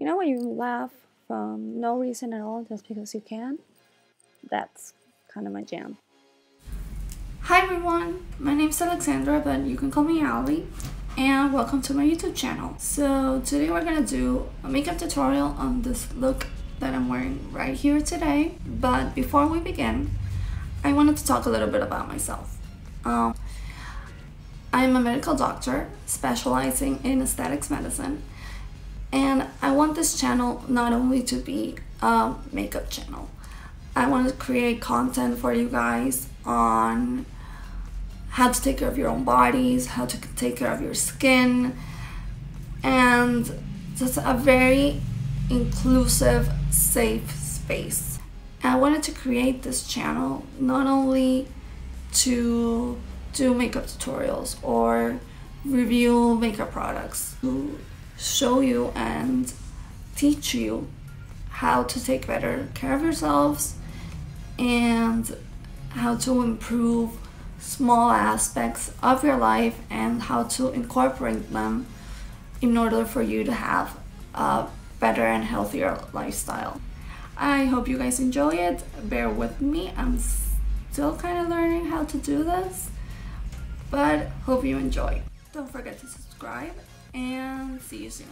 You know when you laugh from no reason at all just because you can? That's kind of my jam. Hi everyone, my name is Alexandra, but you can call me Ali, and welcome to my YouTube channel. So today we're gonna do a makeup tutorial on this look that I'm wearing right here today. But before we begin, I wanted to talk a little bit about myself. I'm a medical doctor specializing in aesthetics medicine, and I want this channel not only to be a makeup channel. I want to create content for you guys on how to take care of your own bodies, how to take care of your skin, and just a very inclusive, safe space. And I wanted to create this channel not only to do makeup tutorials or review makeup products, to show you and teach you how to take better care of yourselves and how to improve small aspects of your life and how to incorporate them in order for you to have a better and healthier lifestyle. I hope you guys enjoy it. Bear with me, I'm still kind of learning how to do this, but hope you enjoy. Don't forget to subscribe and see you soon.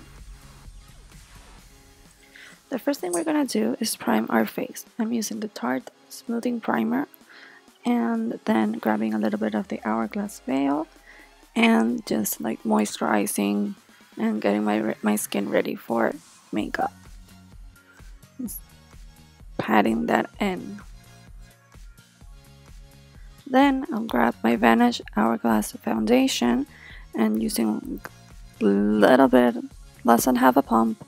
The first thing we're gonna do is prime our face. I'm using the Tarte Smoothing Primer and then grabbing a little bit of the Hourglass Veil and just like moisturizing and getting my skin ready for makeup. Just patting that in. Then I'll grab my Vanish Hourglass Foundation and using a little bit, less than half a pump,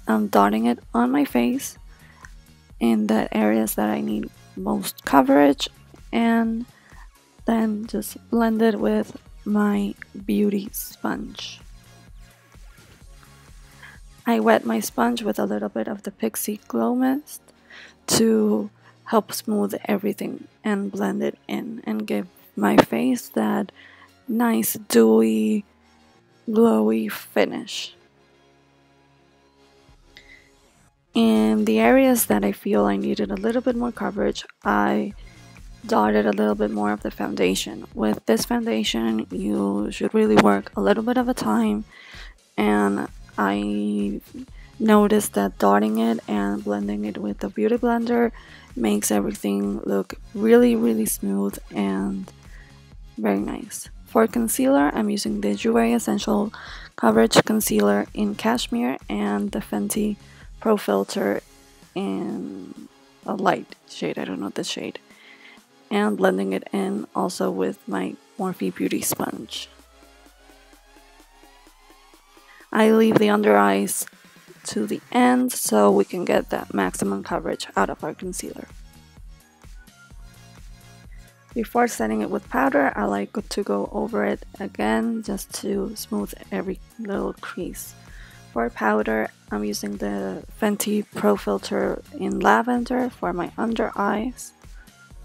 I'm dotting it on my face in the areas that I need most coverage, and then just blend it with my beauty sponge. I wet my sponge with a little bit of the Pixi Glow Mist to help smooth everything and blend it in and give my face that nice dewy, glowy finish. In the areas that I feel I needed a little bit more coverage, I dotted a little bit more of the foundation. With this foundation, you should really work a little bit of a time, and I noticed that dotting it and blending it with the Beauty Blender makes everything look really smooth and very nice. For concealer, I'm using the Jouer Essential Coverage Concealer in Cashmere and the Fenty Pro Filter in a light shade, I don't know the shade, and blending it in also with my Morphe Beauty Sponge. I leave the under eyes to the end so we can get that maximum coverage out of our concealer. Before setting it with powder, I like to go over it again just to smooth every little crease. For powder, I'm using the Fenty Pro Filter in Lavender for my under eyes.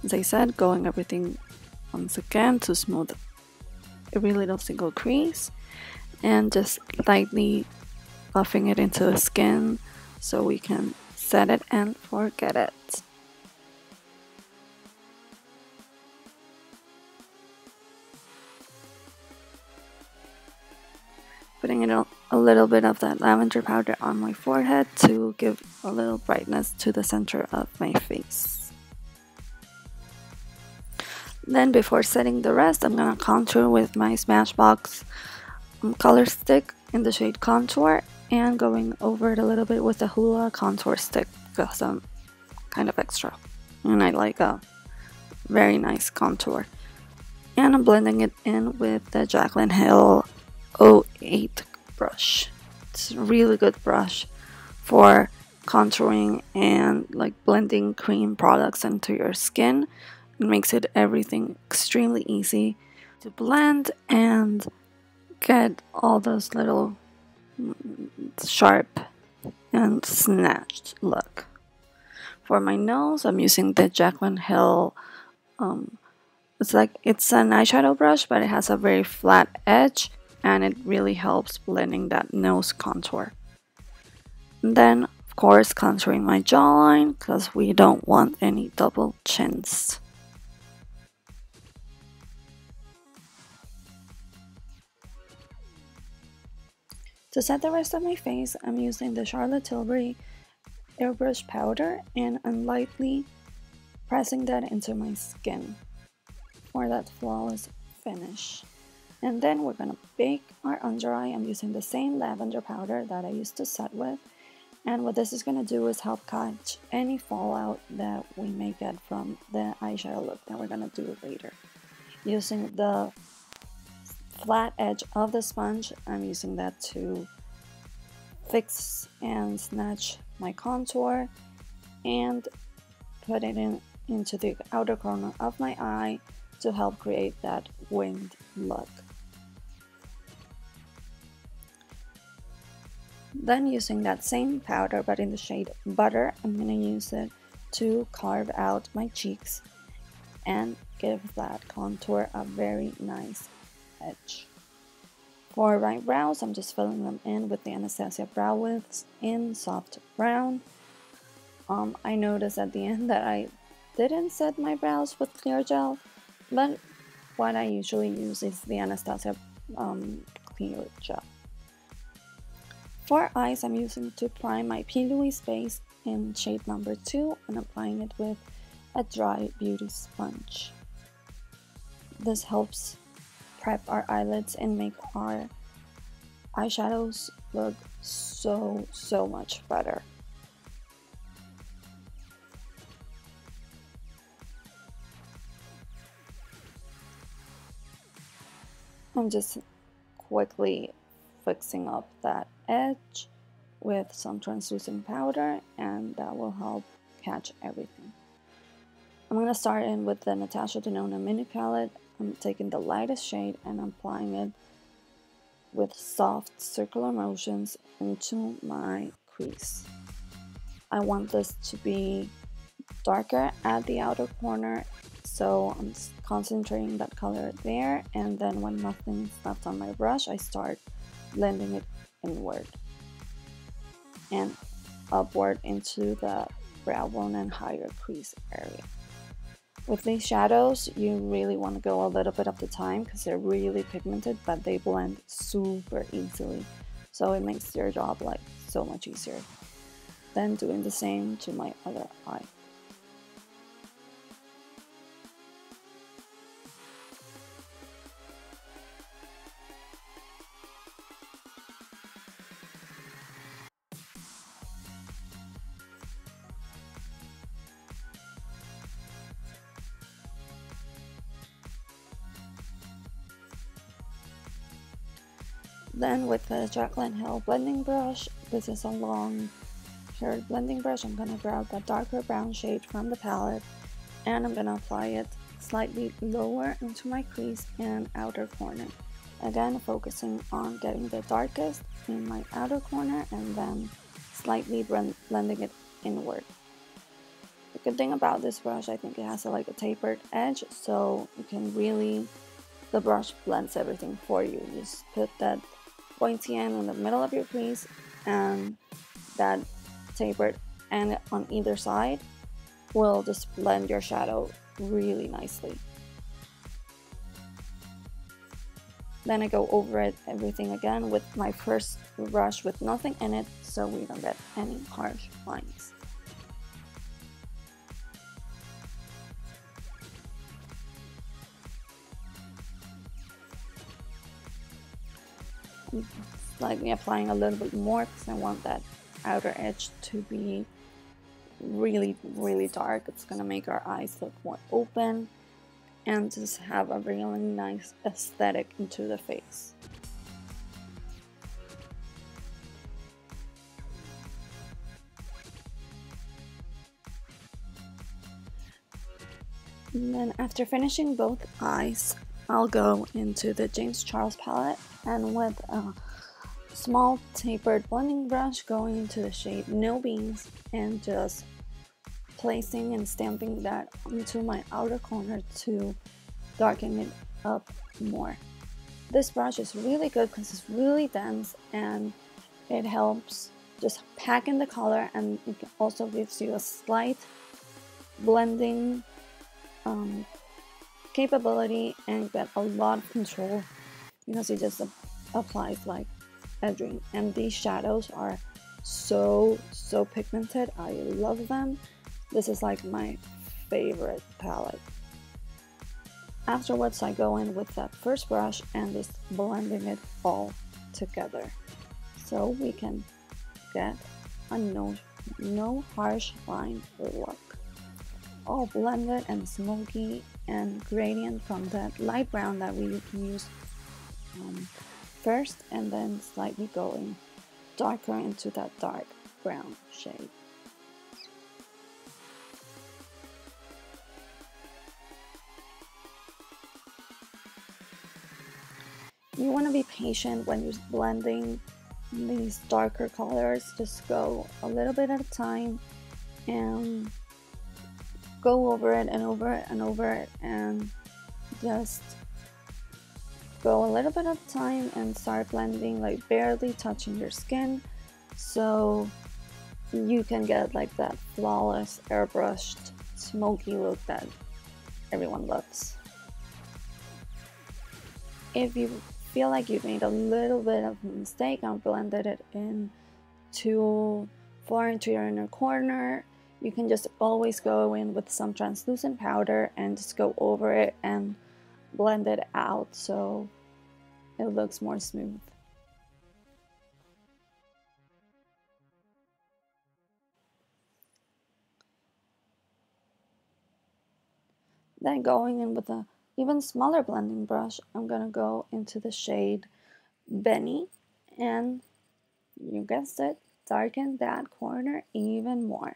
As I said, going everything once again to smooth every little single crease and just lightly buffing it into the skin so we can set it and forget it. Putting in a little bit of that lavender powder on my forehead to give a little brightness to the center of my face. Then before setting the rest, I'm gonna contour with my Smashbox color stick in the shade Contour and going over it a little bit with the Hoola contour stick because I'm kind of extra and I like a very nice contour. And I'm blending it in with the Jaclyn Hill 08 brush. It's a really good brush for contouring and like blending cream products into your skin. It makes it everything extremely easy to blend and get all those little sharp and snatched look. For my nose, I'm using the Jaclyn Hill it's an eyeshadow brush, but it has a very flat edge and it really helps blending that nose contour. And then, of course, contouring my jawline because we don't want any double chins. To set the rest of my face, I'm using the Charlotte Tilbury airbrush powder, and I'm lightly pressing that into my skin for that flawless finish. And then we're gonna bake our under eye. I'm using the same lavender powder that I used to set with, and what this is gonna do is help catch any fallout that we may get from the eyeshadow look that we're gonna do later. Using the flat edge of the sponge, I'm using that to fix and snatch my contour and put it into the outer corner of my eye to help create that winged look. Then using that same powder but in the shade Butter, I'm going to use it to carve out my cheeks and give that contour a very nice edge. For my brows, I'm just filling them in with the Anastasia Brow Wifts in soft brown. I noticed at the end that I didn't set my brows with clear gel, but what I usually use is the Anastasia clear gel. For eyes, I'm using to prime my P. Louise base in shade number 2 and applying it with a dry beauty sponge. This helps prep our eyelids and make our eyeshadows look so much better. I'm just quickly fixing up that edge with some translucent powder, and that will help catch everything. I'm going to start in with the Natasha Denona mini palette. I'm taking the lightest shade and applying it with soft circular motions into my crease. I want this to be darker at the outer corner, so I'm concentrating that color there, and then when nothing's left on my brush, I start blending it inward and upward into the brow bone and higher crease area. With these shadows, you really want to go a little bit of the time because they're really pigmented, but they blend super easily. So it makes your job like so much easier. Then doing the same to my other eye. Then with the Jaclyn Hill blending brush, this is a long haired blending brush. I'm going to grab that darker brown shade from the palette and I'm going to apply it slightly lower into my crease and outer corner. Again, focusing on getting the darkest in my outer corner and then slightly blending it inward. The good thing about this brush, I think it has like a tapered edge, so you can really, the brush blends everything for you. You just put that pointy end in the middle of your crease and that tapered end on either side will just blend your shadow really nicely. Then I go over everything again with my first brush with nothing in it so we don't get any harsh lines. Slightly applying a little bit more because I want that outer edge to be really dark. It's gonna make our eyes look more open and just have a really nice aesthetic into the face. And then after finishing both eyes, I'll go into the James Charles palette and with a small tapered blending brush going into the shade No Beans and just placing and stamping that into my outer corner to darken it up more. This brush is really good because it's really dense and it helps just pack in the color, and it also gives you a slight blending capability and get a lot of control because it just applies like a dream. And these shadows are so pigmented. I love them. This is like my favorite palette. Afterwards, I go in with that first brush and just blending it all together so we can get a no harsh line look. All blended and smoky and gradient from that light brown that we used first, and then slightly going darker into that dark brown shade. You want to be patient when you're blending these darker colors. Just go a little bit at a time and go over it and over it and over it, and just go a little bit at a time and start blending, like barely touching your skin, so you can get like that flawless airbrushed smoky look that everyone loves. If you feel like you've made a little bit of a mistake and blended it in too far into your inner corner, you can just always go in with some translucent powder and just go over it and blend it out so it looks more smooth. Then going in with a even smaller blending brush, I'm gonna go into the shade Benny, and you guessed it, darken that corner even more.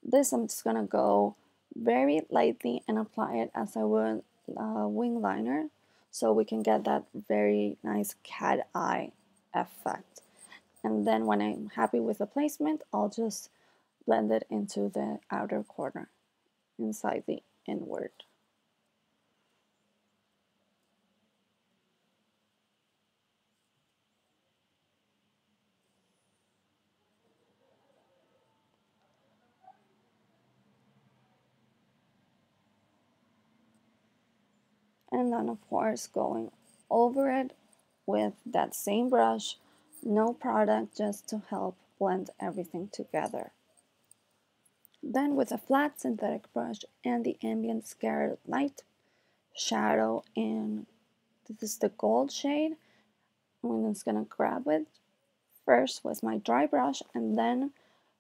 This I'm just gonna go very lightly and apply it as I would wing liner, so we can get that very nice cat eye effect. And then when I'm happy with the placement, I'll just blend it into the outer corner and slightly inward. And then of course going over it with that same brush, no product, just to help blend everything together. Then with a flat synthetic brush and the ambient scarlet light shadow, and this is the gold shade, I'm just gonna grab it first with my dry brush and then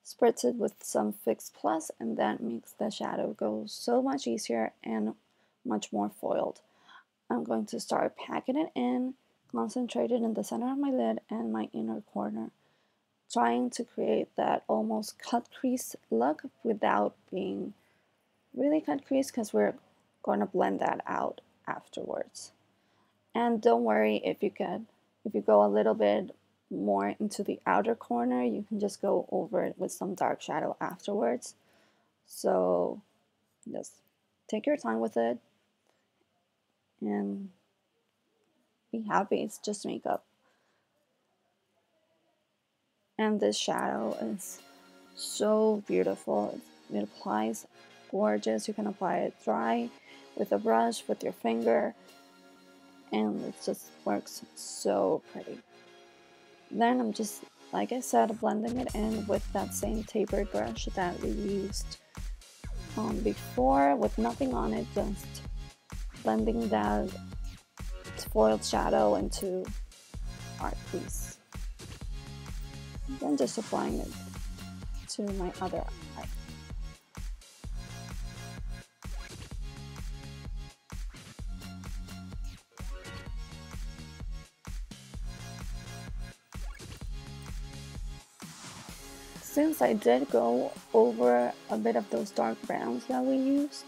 spritz it with some Fix Plus, and that makes the shadow go so much easier and much more foiled. I'm going to start packing it in, concentrated in the center of my lid and my inner corner, trying to create that almost cut crease look without being really cut crease, because we're going to blend that out afterwards. And don't worry if you go a little bit more into the outer corner, you can just go over it with some dark shadow afterwards. So just take your time with it and be happy. It's just makeup. And this shadow is so beautiful. It applies gorgeous. You can apply it dry with a brush, with your finger, and it just works so pretty. Then I'm just, like I said, blending it in with that same tapered brush that we used before, with nothing on it, just blending that foiled shadow into our crease. Then just applying it to my other eye. Since I did go over a bit of those dark browns that we used,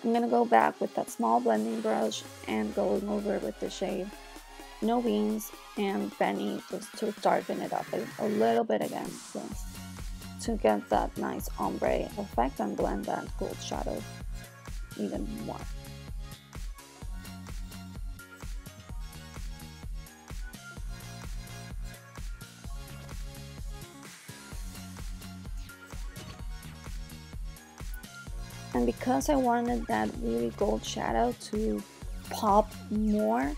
I'm going to go back with that small blending brush and going over with the shade No Wings and Benny, just to darken it up a little bit again, just to get that nice ombre effect and blend that gold shadow even more. And because I wanted that really gold shadow to pop more,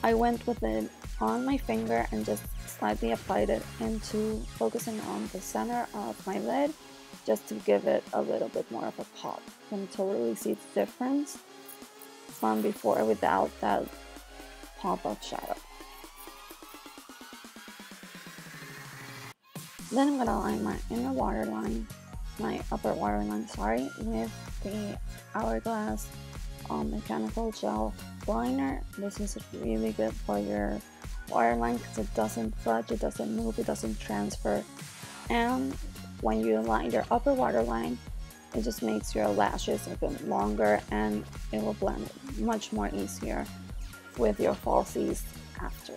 I went with it on my finger and just slightly applied it into focusing on the center of my lid, just to give it a little bit more of a pop. You can totally see the difference from before without that pop of shadow. Then I'm gonna line my inner waterline, my upper waterline, sorry, with the Hourglass mechanical gel liner. This is really good for your waterline because it doesn't fudge, it doesn't move, it doesn't transfer. And when you line your upper waterline, it just makes your lashes a bit longer and it will blend much more easier with your falsies after.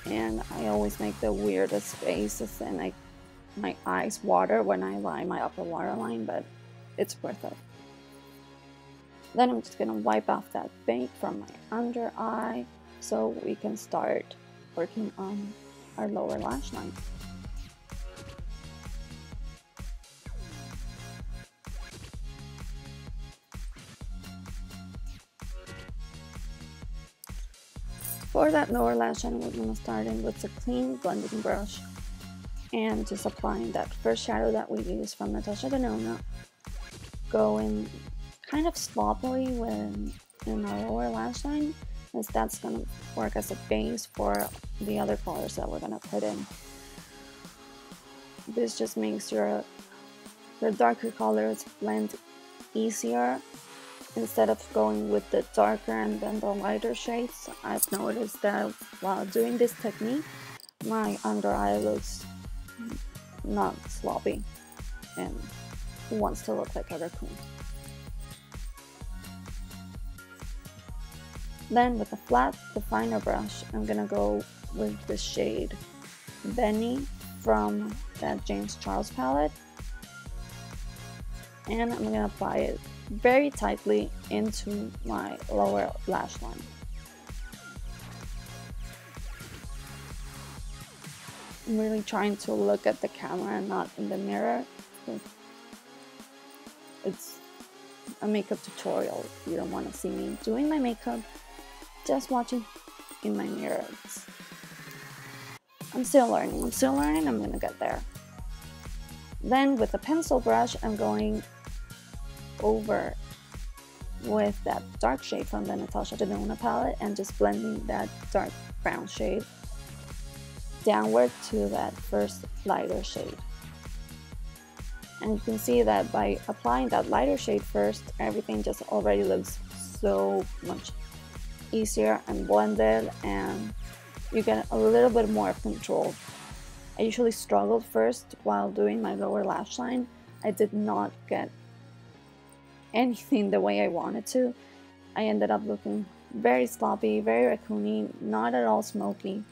And I always make the weirdest faces and my eyes water when I line my upper waterline, but it's worth it. Then I'm just gonna wipe off that paint from my under eye so we can start working on our lower lash line. For that lower lash line, we're going to start in with a clean blending brush and just applying that first shadow that we used from Natasha Denona, going kind of sloppily in our lower lash line, as that's going to work as a base for the other colors that we're going to put in. This just makes your darker colors blend easier. Instead of going with the darker and then the lighter shades, I've noticed that while doing this technique, my under eye looks not sloppy and wants to look like a raccoon. Then with a flat definer brush, I'm gonna go with the shade Benny from that James Charles palette, and I'm gonna apply it very tightly into my lower lash line. I'm really trying to look at the camera and not in the mirror. It's a makeup tutorial. You don't want to see me doing my makeup, just watching in my mirror. I'm still learning, I'm gonna get there. Then with a pencil brush, I'm going over with that dark shade from the Natasha Denona palette and just blending that dark brown shade downward to that first lighter shade. And you can see that by applying that lighter shade first, everything just already looks so much easier and blended, and you get a little bit more control. I usually struggled first while doing my lower lash line. I did not get anything the way I wanted to. I ended up looking very sloppy, very raccoony, not at all smoky.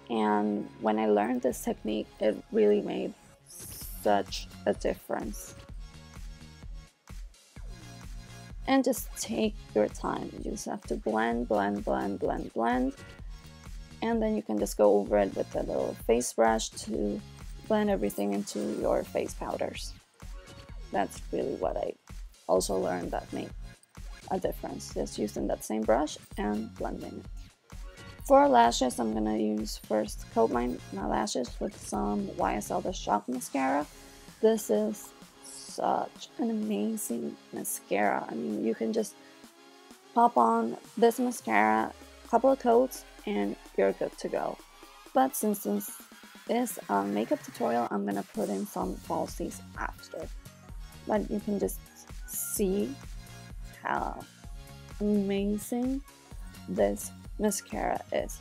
And when I learned this technique, it really made such a difference. And just take your time. You just have to blend, blend, blend, blend, blend. And then you can just go over it with a little face brush to blend everything into your face powders. That's really what I also learned that made a difference, just using that same brush and blending it. For lashes, I'm gonna coat my lashes with some YSL The Shop mascara. This is such an amazing mascara. I mean, you can just pop on this mascara, a couple of coats, and you're good to go. But since this is a makeup tutorial, I'm gonna put in some falsies after. But you can just see how amazing this mascara is.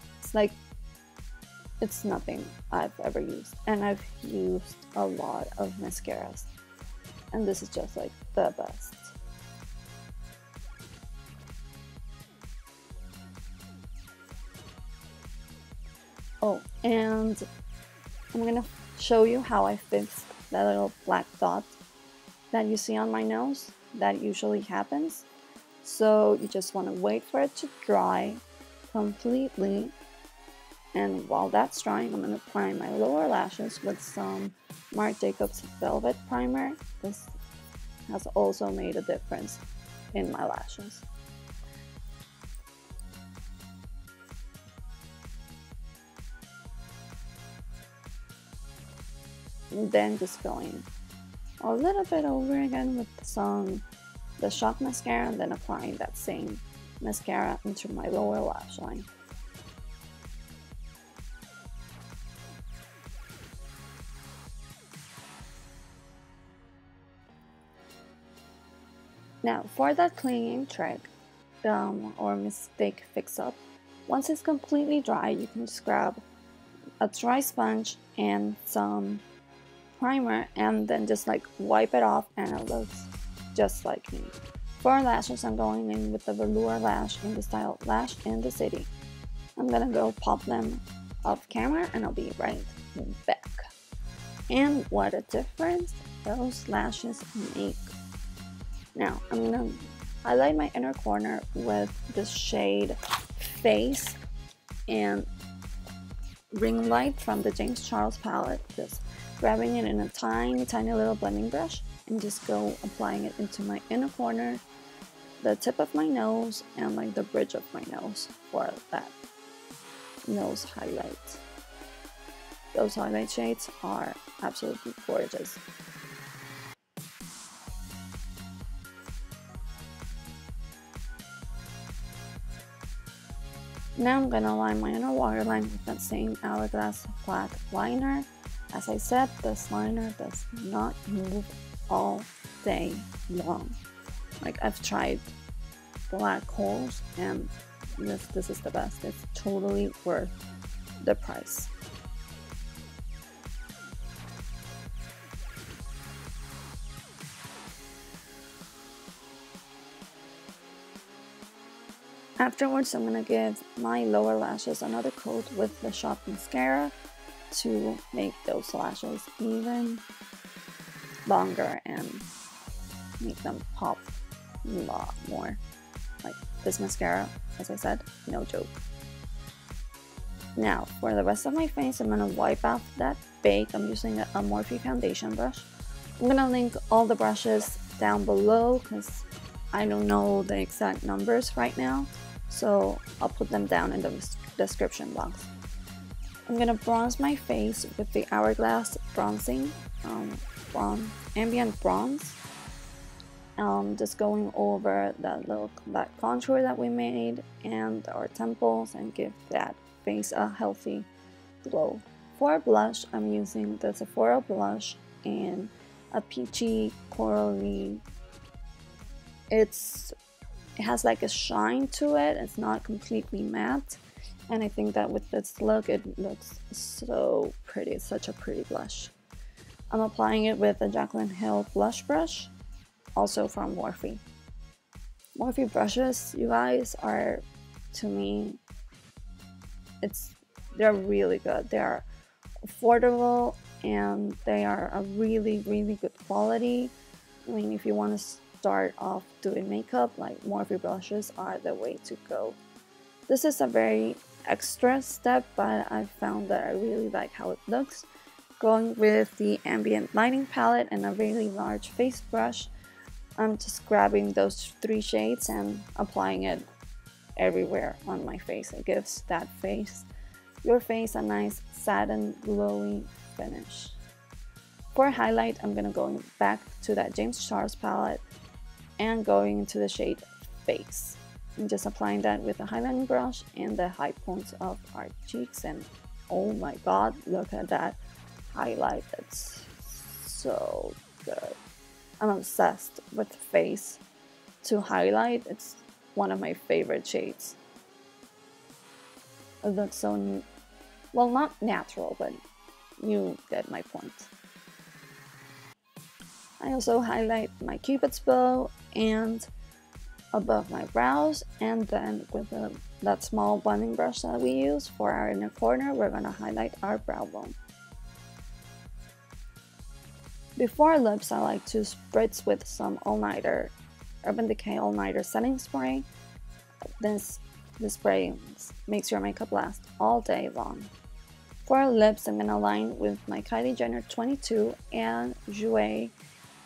It's nothing I've ever used, and I've used a lot of mascaras, and this is just like the best. Oh, and I'm gonna show you how I fixed that little black dot that you see on my nose. That usually happens. So you just want to wait for it to dry completely, and while that's drying, I'm going to prime my lower lashes with some Marc Jacobs Velvet Primer. This has also made a difference in my lashes. And then just going a little bit over again with the Shock mascara, and then applying that same mascara into my lower lash line. Now for that clinging trick or mistake fix-up, once it's completely dry, you can just grab a dry sponge and some primer and then just like wipe it off, and it looks just like me. For lashes, I'm going in with the Velour Lash in the style Lash in the City. I'm gonna go pop them off camera and I'll be right back. And what a difference those lashes make. Now I'm gonna highlight my inner corner with the shade Face and Ring Light from the James Charles palette. Just grabbing it in a tiny little blending brush and just go applying it into my inner corner, the tip of my nose, and like the bridge of my nose for that nose highlight. Those highlight shades are absolutely gorgeous. Now I'm gonna line my inner waterline with that same Hourglass black liner. As I said, this liner does not move all day long. Like, I've tried black holes and this is the best. It's totally worth the price. Afterwards, I'm gonna give my lower lashes another coat with the Shock mascara to make those lashes even longer and make them pop a lot more. Like this mascara, as I said, no joke. Now, for the rest of my face, I'm gonna wipe off that bake. I'm using a Morphe foundation brush. I'm gonna link all the brushes down below because I don't know the exact numbers right now. So I'll put them down in the description box. I'm gonna bronze my face with the Hourglass bronzing ambient bronze. Just going over that contour that we made and our temples and give that face a healthy glow. For blush, I'm using the Sephora blush in a peachy corally. It has like a shine to it. It's not completely matte, and I think that with this look it looks so pretty. It's such a pretty blush. I'm applying it with a Jaclyn Hill blush brush, also from Morphe. Morphe brushes, you guys, are, to me, they're really good. They are affordable and they are a really good quality. I mean, if you want to start off doing makeup, like Morphe brushes are the way to go. This is a very extra step, but I found that I really like how it looks. Going with the ambient lighting palette and a really large face brush, I'm just grabbing those 3 shades and applying it everywhere on my face. It gives your face a nice satin glowy finish. For highlight, I'm gonna go back to that James Charles palette and going into the shade Face. I'm just applying that with a highlighting brush and the high points of our cheeks, and oh my god, look at that highlight. It's so good. I'm obsessed with Face to highlight. It's one of my favorite shades. It looks so, well, not natural, but you get my point. I also highlight my Cupid's bow and above my brows, and then with that small blending brush that we use for our inner corner, we're gonna highlight our brow bone. Before lips, I like to spritz with some all-nighter, Urban Decay all-nighter setting spray. This spray makes your makeup last all day long. For lips, I'm gonna line with my Kylie Jenner 22 and Jouer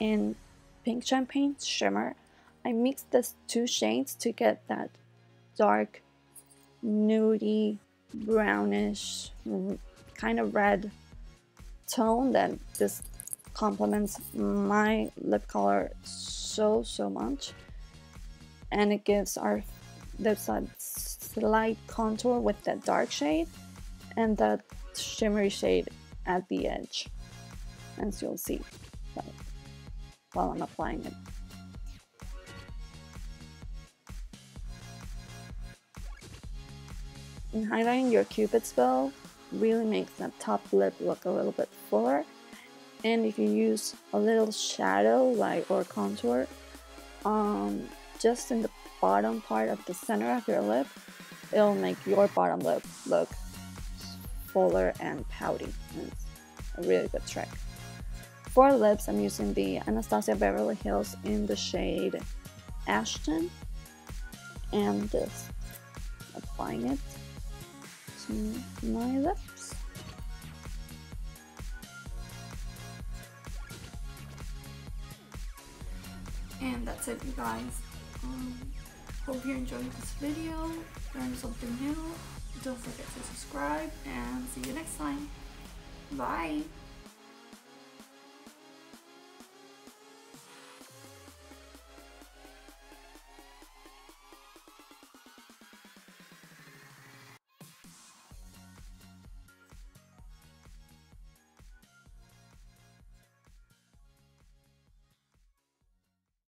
in Pink Champagne Shimmer. I mixed these two shades to get that dark, nudie, brownish, kind of red tone that just complements my lip color so much, and it gives our lips a slight contour with that dark shade and that shimmery shade at the edge, as you'll see while I'm applying it. And highlighting your Cupid's bow really makes that top lip look a little bit fuller. And if you use a little shadow like or contour just in the bottom part of the center of your lip, it'll make your bottom lip look fuller and pouty. And it's a really good trick. For lips, I'm using the Anastasia Beverly Hills in the shade Ashton, and just applying it to my lips. And that's it, you guys. Hope you enjoyed this video, learned something new. Don't forget to subscribe, and see you next time. Bye!